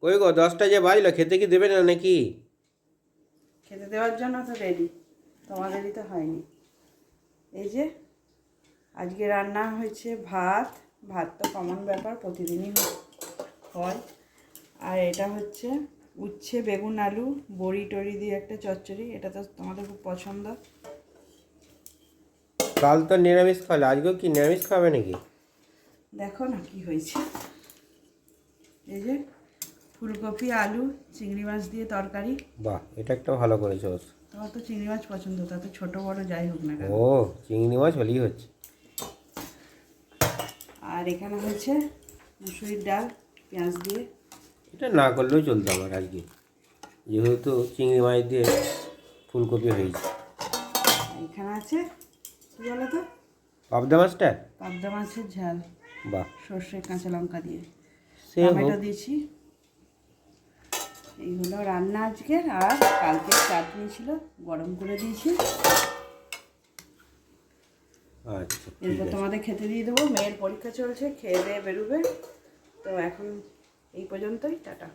কই গো 10টা যে বাজলো, খেতে কি দেবে না নাকি? খেতে দেওয়ার জন্য তো রেডি, তোমাদেরই তো হয়নি। এই যে আজকে রান্না হয়েছে ভাত। ভাত তো কমন ব্যাপার, প্রতিদিনই হয়। আর এটা হচ্ছে উচ্ছে বেগুন আলু বড়ি টড়ি দিয়ে একটা চচ্চড়ি, এটা তো তোমাদের খুব পছন্দ। কাল তো নিরামিষ খাওয়ালে, আজকেও কি নিরামিষ খাবে নাকি? দেখো না কি হয়েছে। এই যে ফুলকপি আলু চিংড়ি মাছ দিয়ে তরকারি। বাহ, এটা একটা ভালো করেছো। তোমার তো চিংড়ি মাছ পছন্দ, তাতে ছোট বড় যাই হোক না কেন। ও, চিংড়ি মাছ হলেই হচ্ছে। আর এখানে হচ্ছে মুসুরির ডাল পেঁয়াজ দিয়ে। এটা না করলেও চলতো আমার আজকে, যেহেতু চিংড়ি মাছ দিয়ে ফুলকপি হয়েছে। এখানে আছে কী বলো তো, পাবদা মাছটা। পাবদা মাছের ঝাল, বাহ, সর্ষে কাঁচা লঙ্কা দিয়ে, সে টমেটো হোক। দিয়েছি। এই হলো রান্না আজকের। আর কালকের চাটনি ছিল, গরম করে দিয়েছি। আচ্ছা, ঠিক এরপর আছে। তোমাদের খেতে দিয়ে দেবো, মেয়ের পরীক্ষা চলছে, খেয়ে দিয়ে বেরোবে। তো এখন এই পর্যন্তই, টাটা।